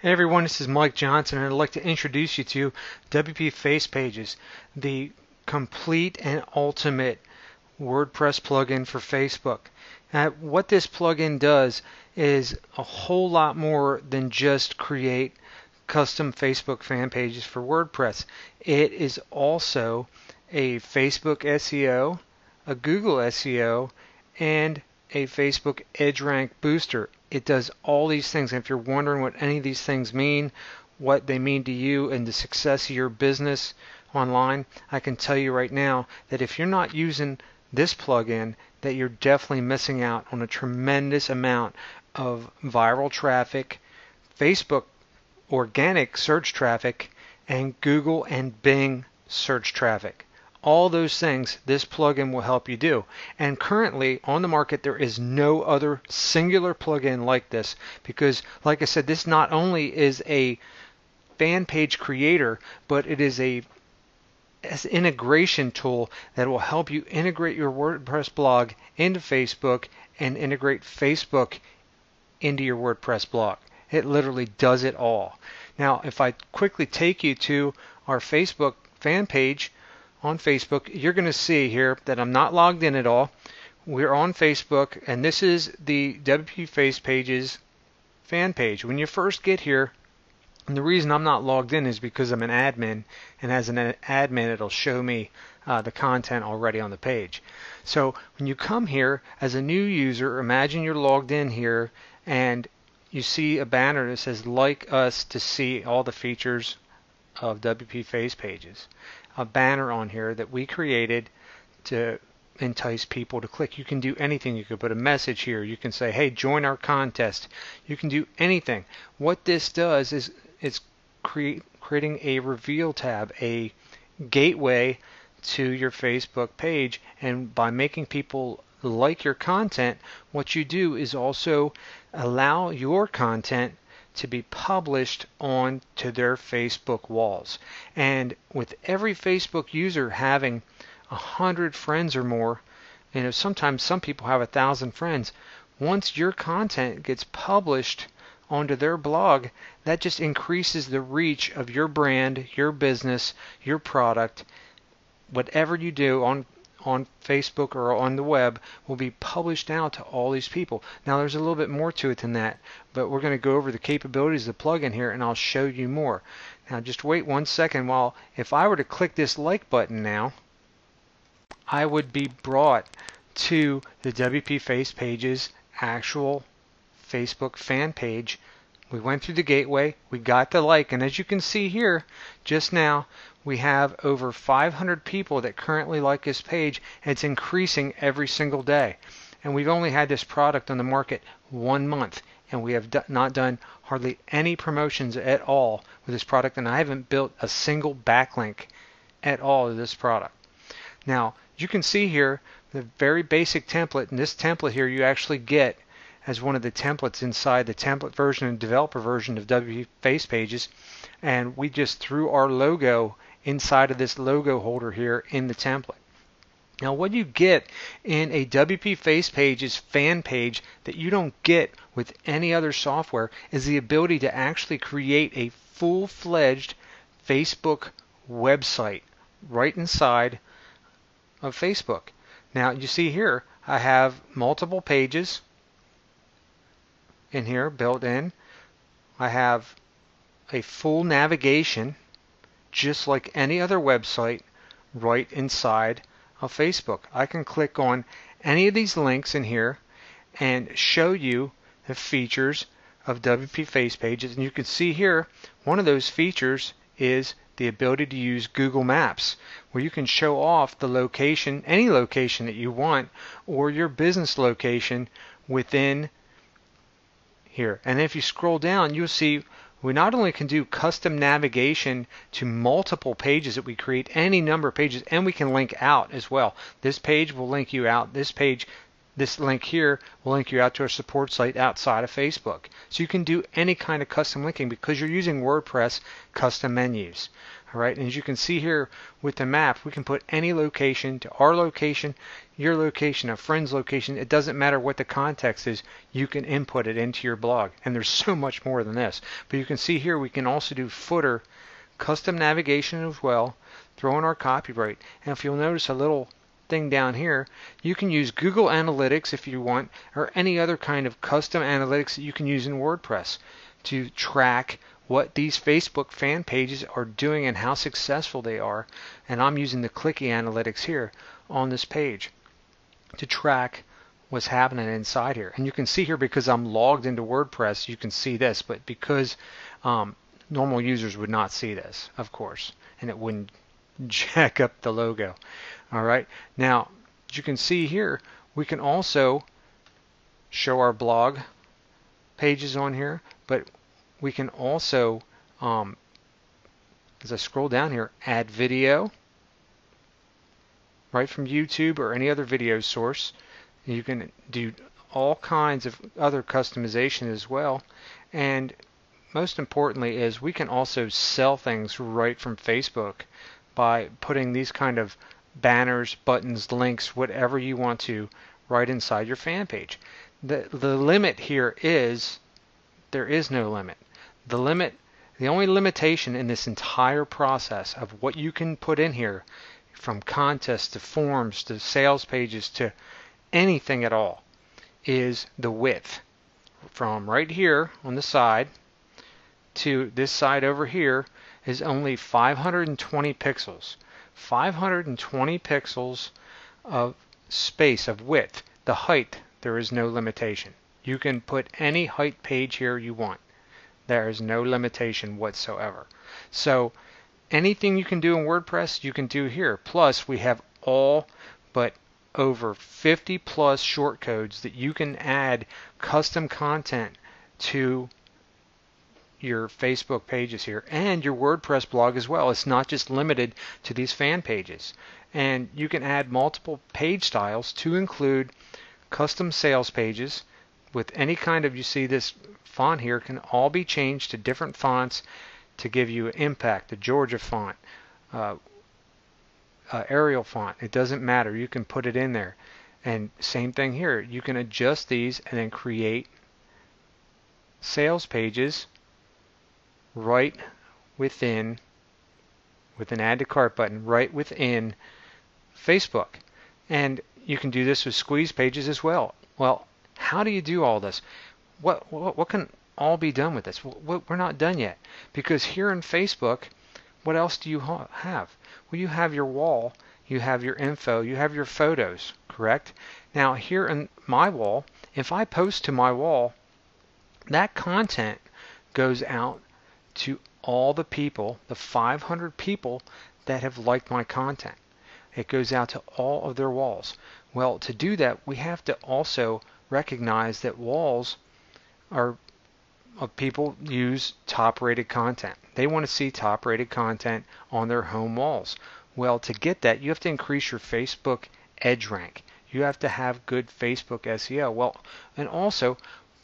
Hey everyone, this is Mike Johnson, and I'd like to introduce you to WPFacePages, the complete and ultimate WordPress plugin for Facebook. What this plugin does is a whole lot more than just create custom Facebook fan pages for WordPress. It is also a Facebook SEO, a Google SEO, and a Facebook EdgeRank booster. It does all these things. And if you're wondering what any of these things mean, what they mean to you and the success of your business online, I can tell you right now that if you're not using this plugin, that you're definitely missing out on a tremendous amount of viral traffic, Facebook organic search traffic, and Google and Bing search traffic. All those things this plugin will help you do. And currently on the market there is no other singular plugin like this, because like I said, this not only is a fan page creator, but it is an integration tool that will help you integrate your WordPress blog into Facebook and integrate Facebook into your WordPress blog. It literally does it all. Now, if I quickly take you to our Facebook fan page on Facebook, you're going to see here that I'm not logged in at all. We're on Facebook, and this is the WPFacePages fan page. When you first get here, and the reason I'm not logged in is because I'm an admin, and as an admin it'll show me the content already on the page. So when you come here as a new user, imagine you're logged in here and you see a banner that says "Like us to see all the features of WPFacePages." A banner on here that we created to entice people to click. You can do anything. You could put a message here. You can say, hey, join our contest. You can do anything. What this does is it's creating a reveal tab, a gateway to your Facebook page, and by making people like your content, what you do is also allow your content to be published onto their Facebook walls. And with every Facebook user having 100 friends or more, sometimes some people have 1,000 friends, once your content gets published onto their blog, that just increases the reach of your brand, your business, your product. Whatever you do on Facebook or on the web will be published out to all these people. Now there's a little bit more to it than that, but we're going to go over the capabilities of the plugin here and I'll show you more. Now just wait 1 second. While if I were to click this like button now, I would be brought to the WPFacePages actual Facebook fan page. We went through the gateway, we got the like, and as you can see here just now, we have over 500 people that currently like this page, and it's increasing every single day. And we've only had this product on the market 1 month, and we have not done hardly any promotions at all with this product, and I haven't built a single backlink at all to this product. Now, you can see here the very basic template, and this template here you actually get as one of the templates inside the template version and developer version of WPFacePages, and we just threw our logo inside of this logo holder here in the template. Now what you get in a WPFacePages fan page that you don't get with any other software is the ability to actually create a full-fledged Facebook website right inside of Facebook. Now you see here I have multiple pages in here built in. I have a full navigation just like any other website right inside of Facebook. I can click on any of these links in here and show you the features of WPFacePages, and you can see here one of those features is the ability to use Google Maps, where you can show off the location, any location that you want, or your business location within here. And if you scroll down, you'll see we not only can do custom navigation to multiple pages that we create, any number of pages, and we can link out as well. This page will link you out. This page, this link here will link you out to a support site outside of Facebook. So you can do any kind of custom linking because you're using WordPress custom menus. All right, and as you can see here with the map, we can put any location to our location, your location, a friend's location. It doesn't matter what the context is, you can input it into your blog. And there's so much more than this. But you can see here we can also do footer, custom navigation as well, throw in our copyright. And if you'll notice a little thing down here, you can use Google Analytics if you want, or any other kind of custom analytics that you can use in WordPress to track what these Facebook fan pages are doing and how successful they are. And I'm using the clicky analytics here on this page to track what's happening inside here. And you can see here, because I'm logged into WordPress, you can see this, but because normal users would not see this, of course, and it wouldn't jack up the logo. All right, now as you can see here, we can also show our blog pages on here, but we can also, as I scroll down here, add video right from YouTube or any other video source. You can do all kinds of other customization as well. And most importantly is we can also sell things right from Facebook by putting these kind of banners, buttons, links, whatever you want to, right inside your fan page. The limit here is there is no limit. The only limitation in this entire process of what you can put in here, from contests to forms to sales pages to anything at all, is the width. From right here on the side to this side over here is only 520 pixels. 520 pixels of space, of width. The height, there is no limitation. You can put any height page here you want. There is no limitation whatsoever. So anything you can do in WordPress, you can do here. Plus, we have all but over 50 plus shortcodes that you can add custom content to your Facebook pages here and your WordPress blog as well. It's not just limited to these fan pages. And you can add multiple page styles to include custom sales pages with any kind of, you see this font here can all be changed to different fonts to give you impact. The Georgia font, Arial font, it doesn't matter. You can put it in there. And same thing here. You can adjust these and then create sales pages right within, with an add to cart button, right within Facebook. And you can do this with squeeze pages as well. Well, how do you do all this? What can all be done with this? We're not done yet, because here in Facebook, what else do you have? Well, you have your wall, you have your info, you have your photos, correct? Now here in my wall, if I post to my wall, that content goes out to all the people, the 500 people that have liked my content. It goes out to all of their walls. Well, to do that, we have to also recognize that walls are people use top rated content. They want to see top rated content on their home walls. Well, to get that, you have to increase your Facebook edge rank. You have to have good Facebook SEO. Well, and also,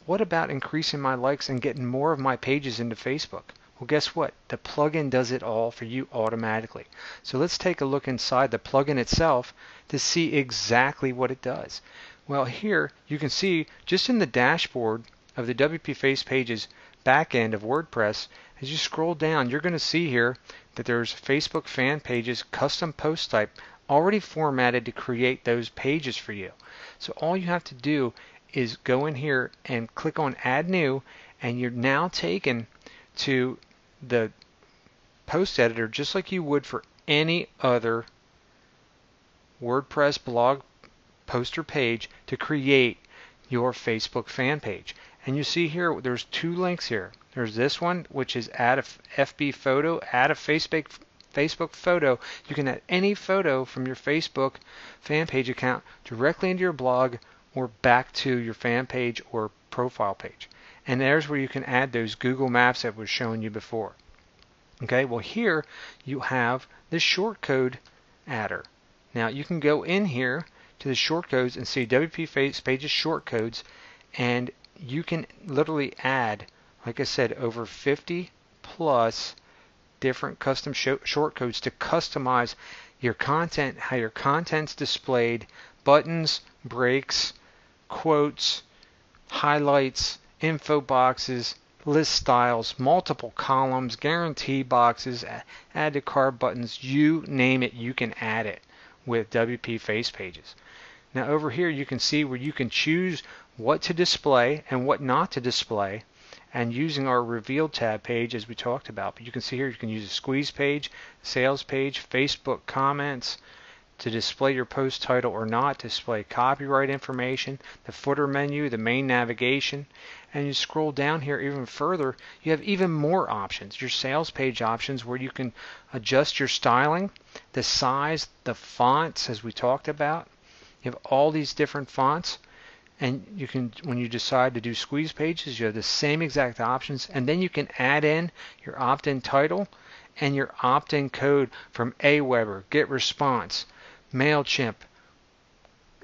what about increasing my likes and getting more of my pages into Facebook? Well, guess what? The plugin does it all for you automatically. So let's take a look inside the plugin itself to see exactly what it does. Well, here you can see just in the dashboard of the WPFacePages backend of WordPress, as you scroll down, you're going to see here that there's Facebook fan pages, custom post type, already formatted to create those pages for you. So all you have to do is go in here and click on Add New, and you're now taken to the post editor just like you would for any other WordPress blog poster page to create your Facebook fan page. And you see here there's two links here. There's this one, which is add a FB photo, add a Facebook photo. You can add any photo from your Facebook fan page account directly into your blog or back to your fan page or profile page. And there's where you can add those Google Maps that was showing you before. Okay, well here you have the shortcode adder. Now you can go in here to the shortcodes and see WPFacePages shortcodes, and you can literally add, like I said, over 50 plus different custom shortcodes to customize your content, how your content's displayed, buttons, breaks, quotes, highlights, info boxes, list styles, multiple columns, guarantee boxes, add to cart buttons, you name it, you can add it with WPFacePages. Now over here you can see where you can choose what to display and what not to display, and using our reveal tab page as we talked about. But you can see here you can use a squeeze page, sales page, Facebook comments, to display your post title or not, display copyright information, the footer menu, the main navigation, and you scroll down here even further, you have even more options. Your sales page options where you can adjust your styling, the size, the fonts as we talked about. You have all these different fonts, and you can, when you decide to do squeeze pages, you have the same exact options, and then you can add in your opt-in title and your opt-in code from Aweber, GetResponse, MailChimp,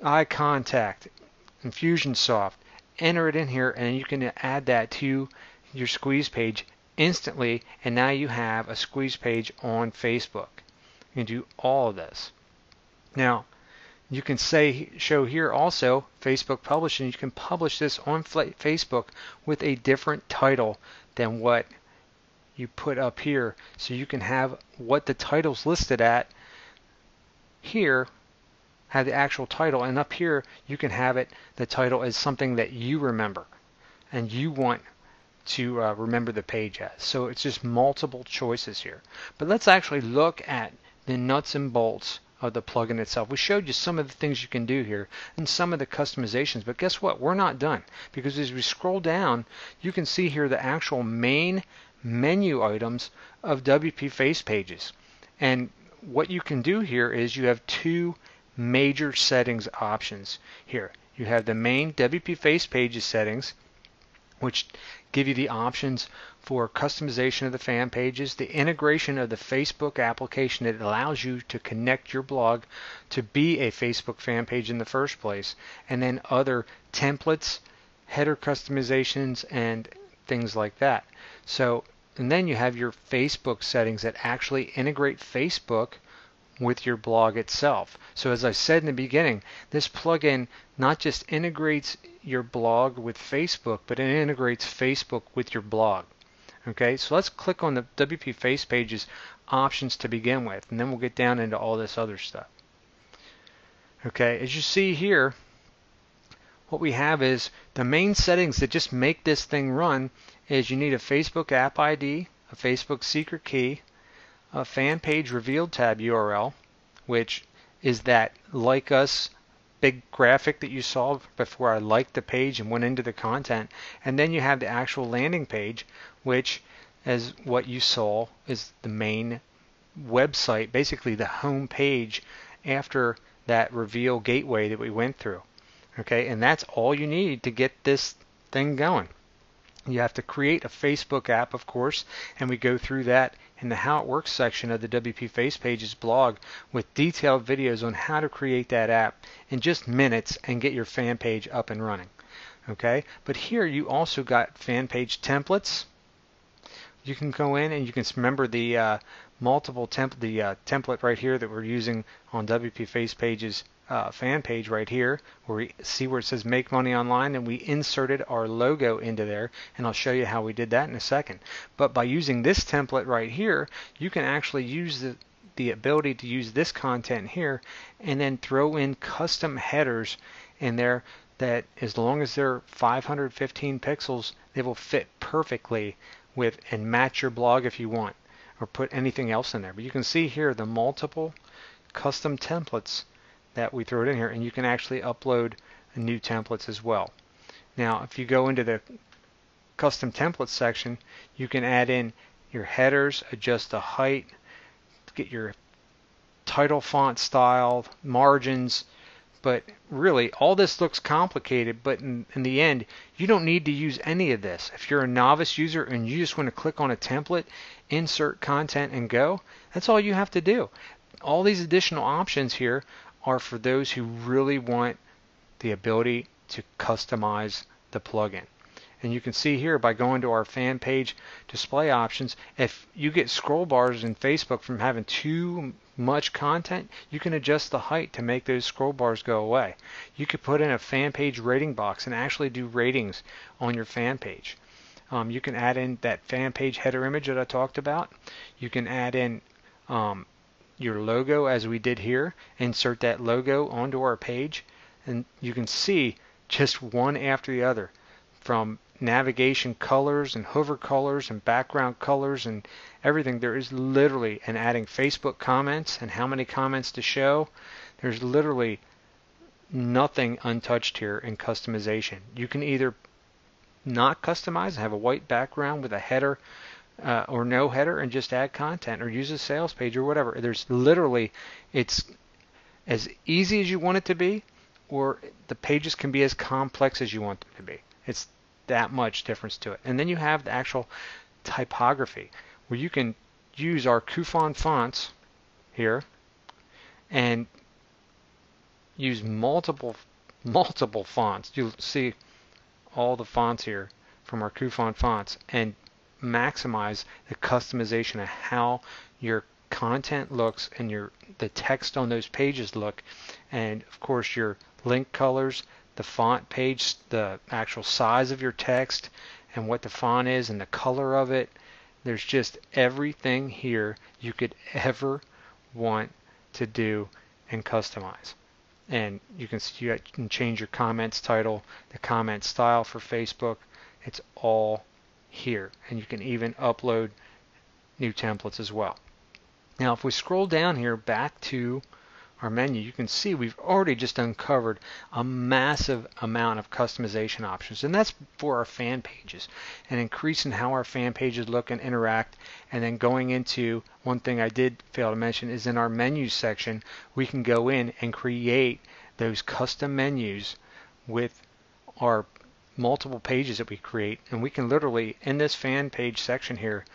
iContact, Infusionsoft. Enter it in here and you can add that to your squeeze page instantly, and now you have a squeeze page on Facebook. You can do all of this. Now you can show here also Facebook Publishing. You can publish this on Facebook with a different title than what you put up here, so you can have what the title's listed at here, have the actual title, and up here you can have it, the title is something that you remember and you want to remember the page as. So it's just multiple choices here. But let's actually look at the nuts and bolts of the plugin itself. We showed you some of the things you can do here and some of the customizations, but guess what? We're not done, because as we scroll down you can see here the actual main menu items of WPFacePages. And what you can do here is you have two major settings options here. You have the main WPFacePages settings, which give you the options for customization of the fan pages, the integration of the Facebook application that allows you to connect your blog to be a Facebook fan page in the first place, and then other templates, header customizations, and things like that. So, and then you have your Facebook settings that actually integrate Facebook with your blog itself. So as I said in the beginning, this plugin not just integrates your blog with Facebook, but it integrates Facebook with your blog. Okay, so let's click on the WPFacePages options to begin with, and then we'll get down into all this other stuff. Okay, as you see here, what we have is the main settings that just make this thing run is you need a Facebook app ID, a Facebook secret key, a fan page revealed tab URL, which is that like us big graphic that you saw before I liked the page and went into the content, and then you have the actual landing page, which as what you saw is the main website, basically the home page after that reveal gateway that we went through. Okay, and that's all you need to get this thing going. You have to create a Facebook app, of course, and we go through that in the How It Works section of the WPFacePages blog with detailed videos on how to create that app in just minutes and get your fan page up and running. Okay, but here you also got fan page templates. You can go in and you can remember the template right here that we're using on WPFacePages fan page right here, where we see where it says make money online, and we inserted our logo into there, and I'll show you how we did that in a second. But by using this template right here, you can actually use the ability to use this content here and then throw in custom headers in there that, as long as they're 515 pixels, they will fit perfectly with and match your blog if you want, or put anything else in there. But you can see here the multiple custom templates that we throw it in here, and you can actually upload new templates as well. Now if you go into the custom templates section, you can add in your headers, adjust the height, get your title font style, margins. But really all this looks complicated, but in the end you don't need to use any of this. If you're a novice user and you just want to click on a template, insert content, and go, that's all you have to do. All these additional options here are for those who really want the ability to customize the plugin. And you can see here by going to our fan page display options, if you get scroll bars in Facebook from having too much content, you can adjust the height to make those scroll bars go away. You could put in a fan page rating box and actually do ratings on your fan page. You can add in that fan page header image that I talked about. You can add in your logo as we did here, insert that logo onto our page, and you can see just one after the other, from navigation colors and hover colors and background colors and everything. There is literally, and adding Facebook comments and how many comments to show, there's literally nothing untouched here in customization. You can either not customize and have a white background with a header or no header and just add content, or use a sales page or whatever. There's literally, it's as easy as you want it to be, or the pages can be as complex as you want them to be. It's that much difference to it. And then you have the actual typography, where you can use our Kufon fonts here and use multiple fonts. You'll see all the fonts here from our Kufon fonts, and maximize the customization of how your content looks and the text on those pages look, and of course your link colors, the font page, the actual size of your text and what the font is and the color of it. There's just everything here you could ever want to do and customize. And you can see, you can change your comments title, the comment style for Facebook. It's all here, and you can even upload new templates as well. Now if we scroll down here back to our menu, you can see we've already just uncovered a massive amount of customization options, and that's for our fan pages and increasing how our fan pages look and interact. And then going into, one thing I did fail to mention is in our menus section, we can go in and create those custom menus with our multiple pages that we create, and we can literally, in this fan page section here,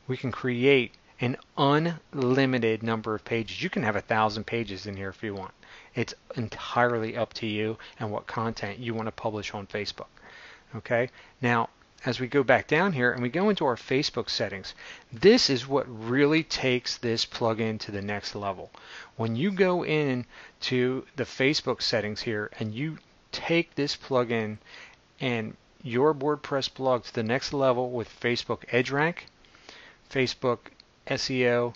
we can create an unlimited number of pages. You can have 1,000 pages in here if you want. It's entirely up to you and what content you want to publish on Facebook. Okay, now as we go back down here and we go into our Facebook settings, this is what really takes this plugin to the next level. When you go in to the Facebook settings here and you take this plugin and your WordPress blog to the next level with Facebook EdgeRank, Facebook SEO,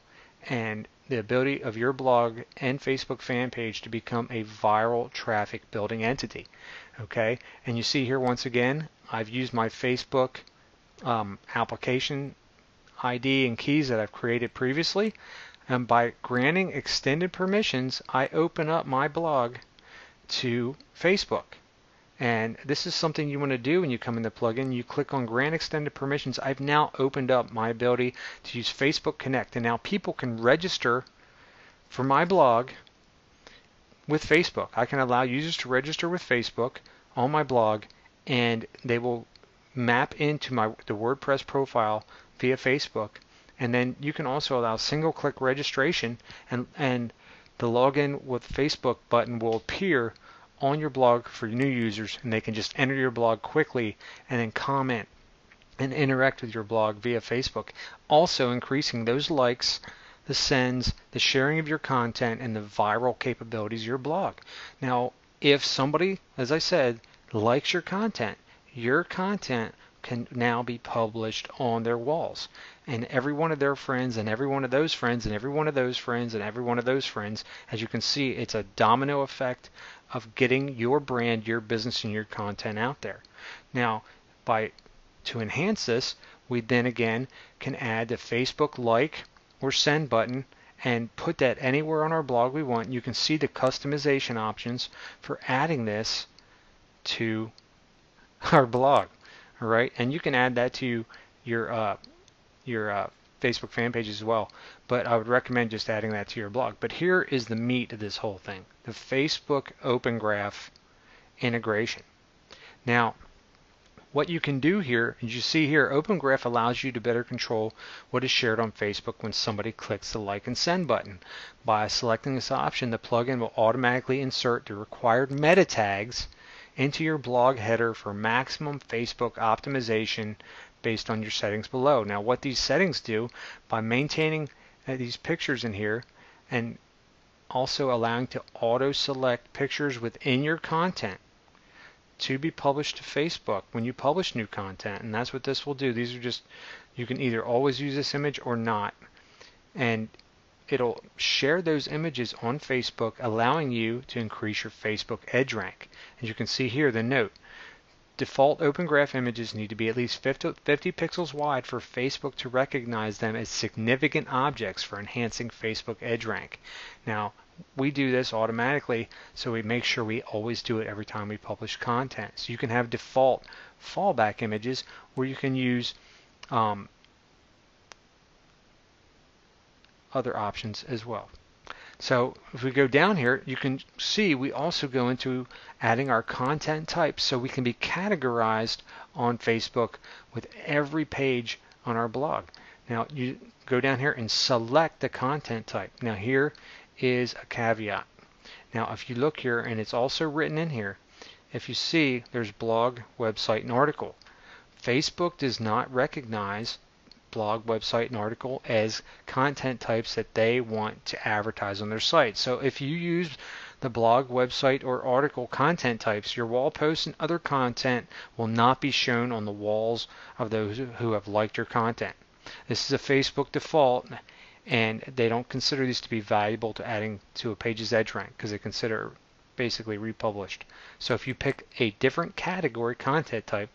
and the ability of your blog and Facebook fan page to become a viral traffic building entity. Okay, and you see here once again, I've used my Facebook application ID and keys that I've created previously, and by granting extended permissions, I open up my blog to Facebook. And this is something you want to do when you come in the plugin. You click on Grant Extended Permissions. I've now opened up my ability to use Facebook Connect, and now people can register for my blog with Facebook. I can allow users to register with Facebook on my blog, and they will map into the WordPress profile via Facebook. And then you can also allow single-click registration, and the login with Facebook button will appear on your blog for new users, and they can just enter your blog quickly and then comment and interact with your blog via Facebook, also increasing those likes, the sends, the sharing of your content, and the viral capabilities of your blog. Now, if somebody, as I said, likes your content can now be published on their walls, and every one of their friends, and every one of those friends, and every one of those friends, and every one of those friends. As you can see, it's a domino effect of getting your brand, your business, and your content out there. Now, to enhance this, we then again can add the Facebook like or send button and put that anywhere on our blog we want. You can see the customization options for adding this to our blog. All right, and you can add that to your Facebook fan page as well, but I would recommend just adding that to your blog. But here is the meat of this whole thing: the Facebook Open Graph integration. Now, what you can do here, as you see here, Open Graph allows you to better control what is shared on Facebook when somebody clicks the like and send button. By selecting this option, the plugin will automatically insert the required meta tags into your blog header for maximum Facebook optimization based on your settings below. Now what these settings do, by maintaining these pictures in here and also allowing to auto select pictures within your content to be published to Facebook when you publish new content, and that's what this will do. These are just, you can either always use this image or not, and it'll share those images on Facebook, allowing you to increase your Facebook edge rank. As you can see here, the note: default open graph images need to be at least 50 pixels wide for Facebook to recognize them as significant objects for enhancing Facebook edge rank. Now, we do this automatically, so we make sure we always do it every time we publish content. So you can have default fallback images where you can use other options as well. So if we go down here, you can see we also go into adding our content types, so we can be categorized on Facebook with every page on our blog. Now you go down here and select the content type. Now here is a caveat. Now if you look here, and it's also written in here, if you see there's blog, website, and article. Facebook does not recognize blog, website, and article as content types that they want to advertise on their site. So if you use the blog, website, or article content types, your wall posts and other content will not be shown on the walls of those who have liked your content. This is a Facebook default, and they don't consider these to be valuable to adding to a page's edge rank because they consider it basically republished. So if you pick a different category content type,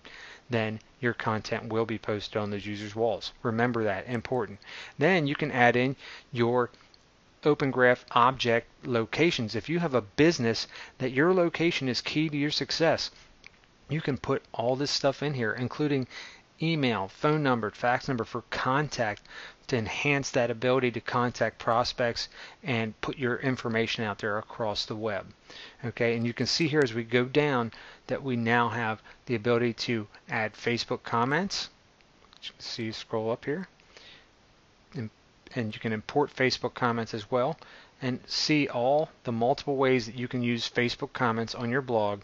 then your content will be posted on those users' walls. Remember that, important. Then you can add in your open graph object locations. If you have a business that your location is key to your success, you can put all this stuff in here, including email, phone number, fax number for contact, to enhance that ability to contact prospects and put your information out there across the web. Okay, and you can see here as we go down that we now have the ability to add Facebook comments. You can see, scroll up here, and you can import Facebook comments as well, and see all the multiple ways that you can use Facebook comments on your blog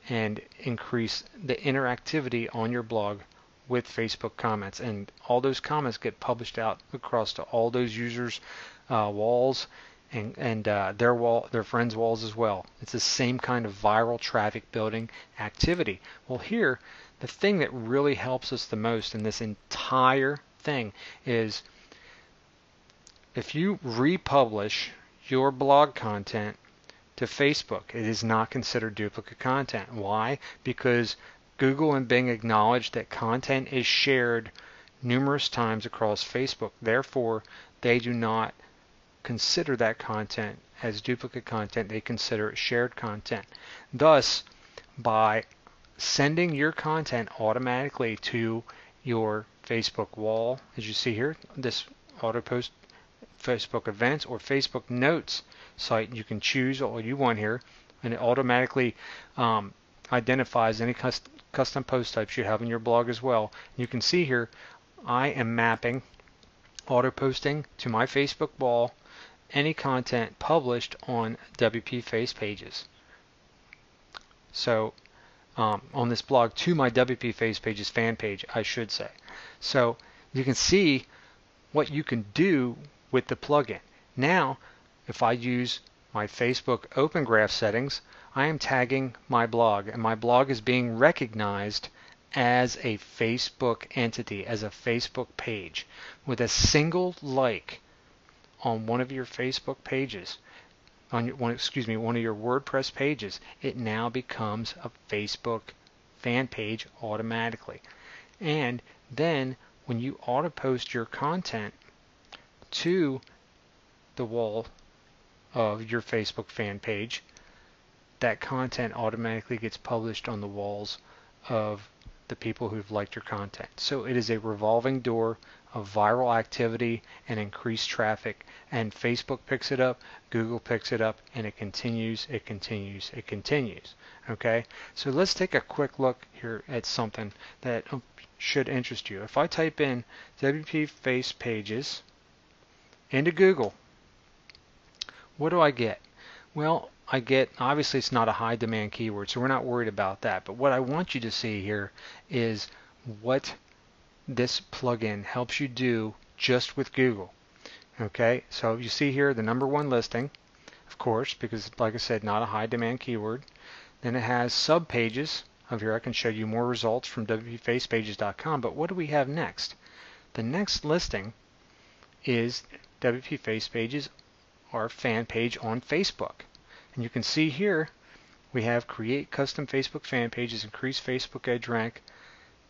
and increase the interactivity on your blog with Facebook comments. And all those comments get published out across to all those users' walls and their friends' walls as well. It's the same kind of viral traffic building activity. Well, here, the thing that really helps us the most in this entire thing is if you republish your blog content to Facebook, it is not considered duplicate content. Why? Because Google and Bing acknowledge that content is shared numerous times across Facebook. Therefore, they do not consider that content as duplicate content. They consider it shared content. Thus, by sending your content automatically to your Facebook wall, as you see here, this auto post Facebook events or Facebook notes site, you can choose all you want here, and it automatically identifies any custom post types you have in your blog as well. You can see here I am mapping auto posting to my Facebook wall any content published on WPFacePages. So on this blog, to my WPFacePages fan page, I should say. So you can see what you can do with the plugin. Now, if I use my Facebook Open Graph settings, I am tagging my blog, and my blog is being recognized as a Facebook entity, as a Facebook page. With a single like on one of your Facebook pages, one of your WordPress pages, it now becomes a Facebook fan page automatically. And then when you auto post your content to the wall of your Facebook fan page, that content automatically gets published on the walls of the people who've liked your content. So it is a revolving door of viral activity and increased traffic, and Facebook picks it up, Google picks it up, and it continues, it continues, it continues. Okay, so let's take a quick look here at something that should interest you. If I type in WPFacePages into Google, what do I get? Well, I get, obviously it's not a high demand keyword, so we're not worried about that. But what I want you to see here is what this plugin helps you do just with Google. Okay, so you see here the #1 listing, of course, because like I said, not a high demand keyword. Then it has sub pages. Over here I can show you more results from WPFacePages.com, but what do we have next? The next listing is WPFacePages, our fan page on Facebook. And you can see here we have create custom Facebook fan pages, increase Facebook Edge rank,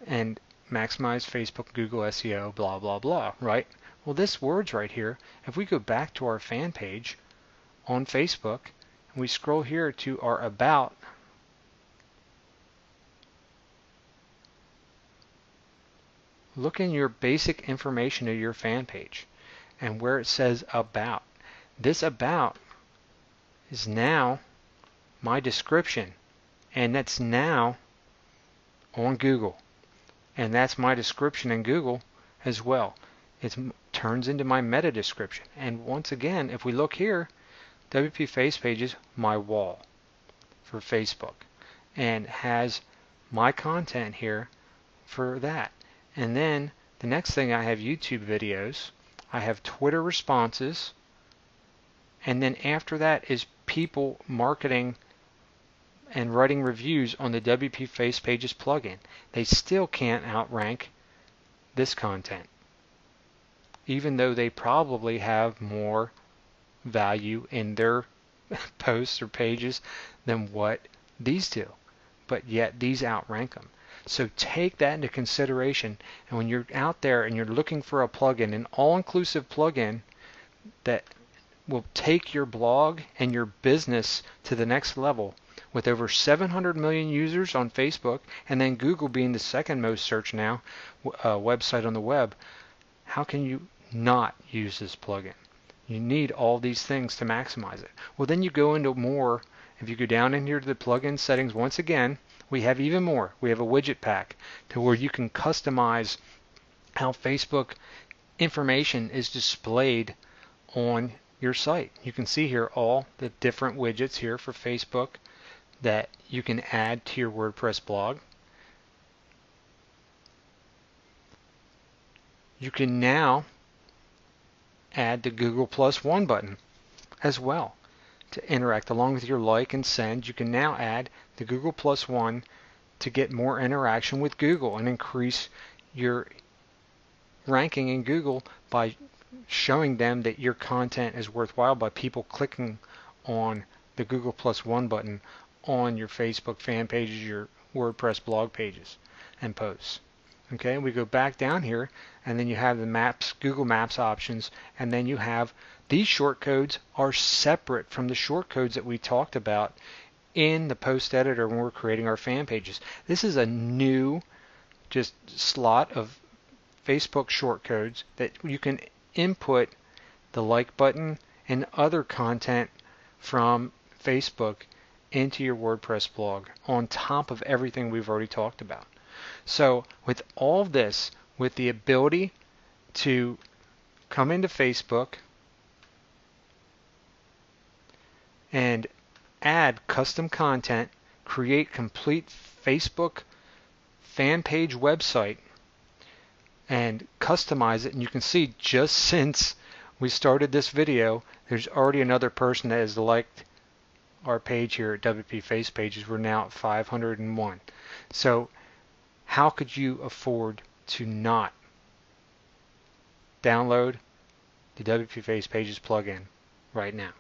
and maximize Facebook Google SEO, blah blah blah, right? Well, this words right here, if we go back to our fan page on Facebook and we scroll here to our about, look in your basic information of your fan page and where it says about. This about is now my description, and that's now on Google, and that's my description in Google as well. It turns into my meta description. And once again, if we look here, WP Face Pages, my wall for Facebook, and has my content here for that. And then the next thing, I have YouTube videos, I have Twitter responses, and then after that is people marketing and writing reviews on the WP Face Pages plugin. They still can't outrank this content, even though they probably have more value in their posts or pages than what these do, but yet these outrank them. So take that into consideration, and when you're out there and you're looking for a plugin, an all-inclusive plugin that will take your blog and your business to the next level, with over 700 million users on Facebook, and then Google being the second most searched now website on the web, how can you not use this plugin? You need all these things to maximize it. Well, then you go into more. If you go down in here to the plugin settings, once again, we have even more. We have a widget pack to where you can customize how Facebook information is displayed on your site. You can see here all the different widgets here for Facebook that you can add to your WordPress blog. You can now add the Google +1 button as well to interact along with your like and send. You can now add the Google +1 to get more interaction with Google and increase your ranking in Google by showing them that your content is worthwhile by people clicking on the Google +1 button on your Facebook fan pages, your WordPress blog pages and posts. Okay, we go back down here, and then you have the maps, Google Maps options, and then you have these shortcodes are separate from the shortcodes that we talked about in the post editor when we're creating our fan pages. This is a new just slot of Facebook shortcodes that you can input the like button and other content from Facebook into your WordPress blog on top of everything we've already talked about. So with all of this, with the ability to come into Facebook and add custom content, create complete Facebook fan page website, and customize it, and you can see just since we started this video, there's already another person that has liked our page here at WP Face Pages. We're now at 501. So how could you afford to not download the WP Face Pages plugin right now?